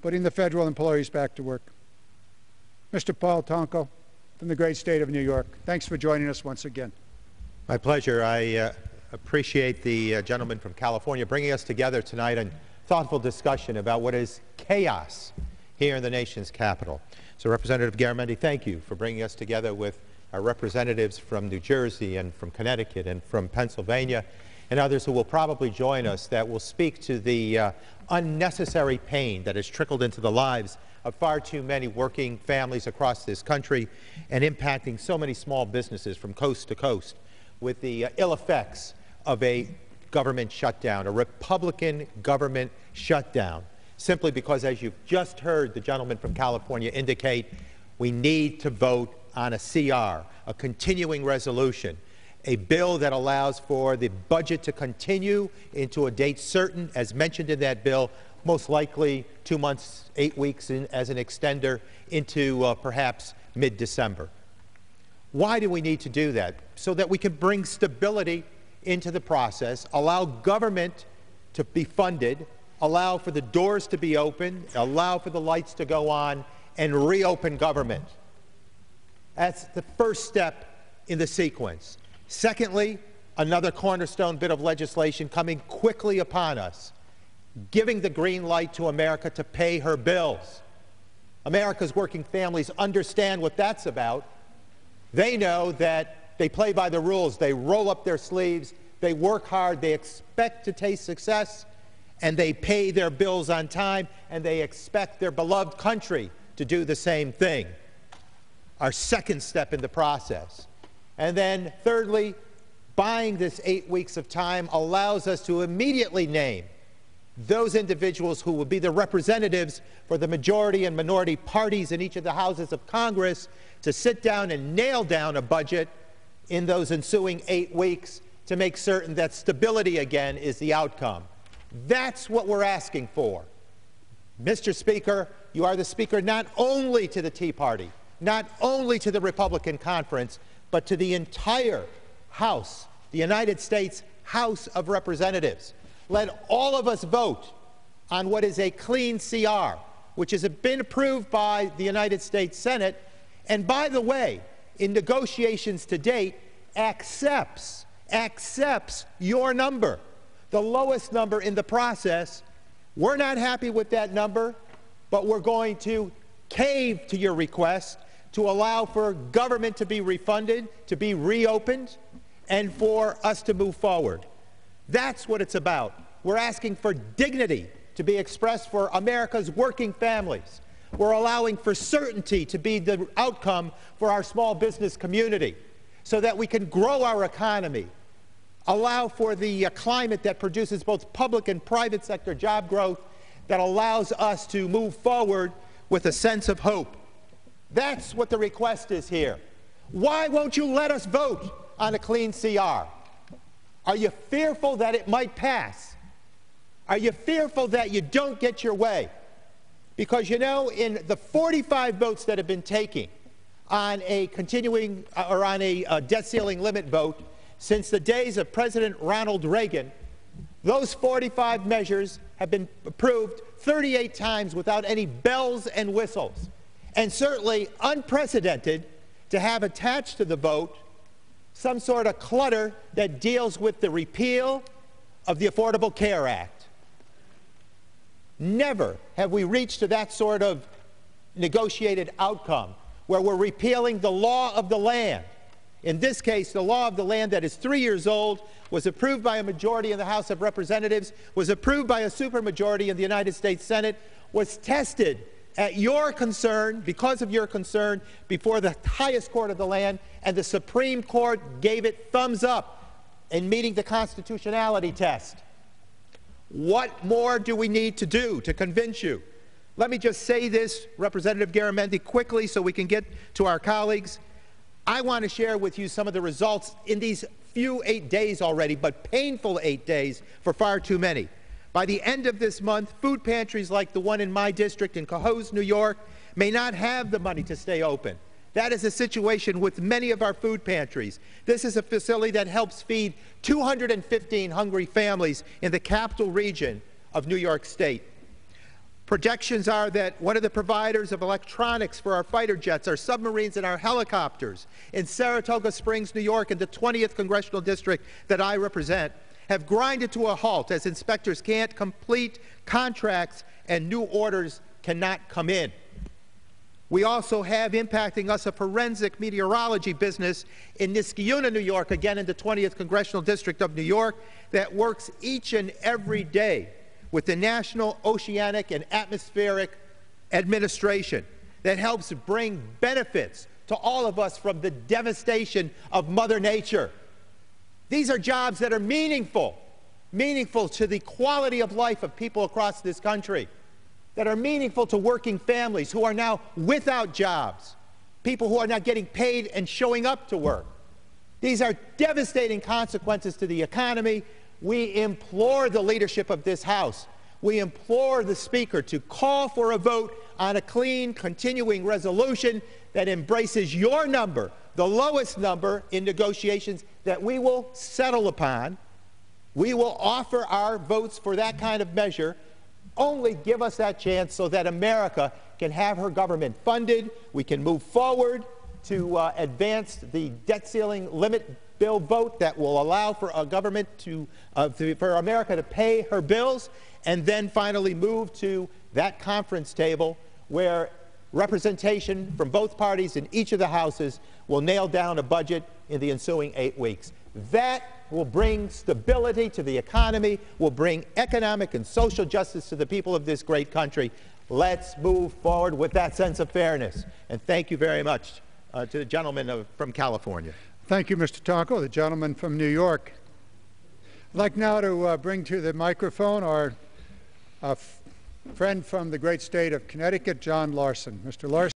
putting the federal employees back to work. Mr. Paul Tonko, from the great state of New York, thanks for joining us once again. My pleasure. I appreciate the gentleman from California bringing us together tonight in thoughtful discussion about what is chaos here in the nation's capital. So, Representative Garamendi, thank you for bringing us together with our representatives from New Jersey and from Connecticut and from Pennsylvania and others who will probably join us that will speak to the unnecessary pain that has trickled into the lives of far too many working families across this country and impacting so many small businesses from coast to coast with the ill effects of a government shutdown, a Republican government shutdown, simply because, as you've just heard the gentleman from California indicate, we need to vote on a CR, a continuing resolution, a bill that allows for the budget to continue into a date certain, as mentioned in that bill, most likely 2 months, 8 weeks as an extender into perhaps mid-December. Why do we need to do that? So that we can bring stability into the process, allow government to be funded, allow for the doors to be open, allow for the lights to go on, and reopen government. That's the first step in the sequence. Secondly, another cornerstone bit of legislation coming quickly upon us, giving the green light to America to pay her bills. America's working families understand what that's about. They know that they play by the rules. They roll up their sleeves. They work hard. They expect to taste success, and they pay their bills on time, and they expect their beloved country to do the same thing. Our second step in the process. And then thirdly, buying this 8 weeks of time allows us to immediately name those individuals who will be the representatives for the majority and minority parties in each of the houses of Congress to sit down and nail down a budget in those ensuing 8 weeks to make certain that stability again is the outcome. That's what we're asking for. Mr. Speaker, you are the Speaker not only to the Tea Party, not only to the Republican Conference, but to the entire House, the United States House of Representatives. Let all of us vote on what is a clean CR, which has been approved by the United States Senate, and by the way, in negotiations to date, accepts your number, the lowest number in the process. We're not happy with that number, but we're going to cave to your request to allow for government to be refunded, to be reopened, and for us to move forward. That's what it's about. We're asking for dignity to be expressed for America's working families. We're allowing for certainty to be the outcome for our small business community so that we can grow our economy, allow for the climate that produces both public and private sector job growth that allows us to move forward with a sense of hope. That's what the request is here. Why won't you let us vote on a clean CR? Are you fearful that it might pass? Are you fearful that you don't get your way? Because, you know, in the 45 votes that have been taken on a continuing or on a debt ceiling limit vote since the days of President Ronald Reagan, those 45 measures have been approved 38 times without any bells and whistles, and certainly unprecedented to have attached to the vote some sort of clutter that deals with the repeal of the Affordable Care Act. Never have we reached to that sort of negotiated outcome where we're repealing the law of the land. In this case, the law of the land that is 3 years old, was approved by a majority in the House of Representatives, was approved by a supermajority in the United States Senate, was tested at your concern, because of your concern, before the highest court of the land, and the Supreme Court gave it thumbs up in meeting the constitutionality test. What more do we need to do to convince you? Let me just say this, Representative Garamendi, quickly so we can get to our colleagues. I want to share with you some of the results in these few 8 days already, but painful 8 days for far too many. By the end of this month, food pantries like the one in my district in Cohoes, New York, may not have the money to stay open. That is a situation with many of our food pantries. This is a facility that helps feed 215 hungry families in the capital region of New York State. Projections are that one of the providers of electronics for our fighter jets, our submarines, and our helicopters in Saratoga Springs, New York, in the 20th Congressional District that I represent, have grinded to a halt as inspectors can't complete contracts and new orders cannot come in. We also have impacting us a forensic meteorology business in Niskayuna, New York, again in the 20th Congressional District of New York, that works each and every day with the National Oceanic and Atmospheric Administration, that helps bring benefits to all of us from the devastation of Mother Nature. These are jobs that are meaningful to the quality of life of people across this country, that are meaningful to working families who are now without jobs, people who are not getting paid and showing up to work. These are devastating consequences to the economy. We implore the leadership of this House, we implore the Speaker to call for a vote on a clean, continuing resolution that embraces your number, the lowest number in negotiations that we will settle upon. We will offer our votes for that kind of measure. Only give us that chance so that America can have her government funded. We can move forward to advance the debt ceiling limit bill vote that will allow for a government for America to pay her bills, and then finally move to that conference table where representation from both parties in each of the houses will nail down a budget in the ensuing 8 weeks. That will bring stability to the economy, will bring economic and social justice to the people of this great country. Let's move forward with that sense of fairness. And thank you very much to the gentleman from California. Thank you, Mr. Tonko, the gentleman from New York. I'd like now to bring to the microphone our friend from the great state of Connecticut, John Larson. Mr. Larson.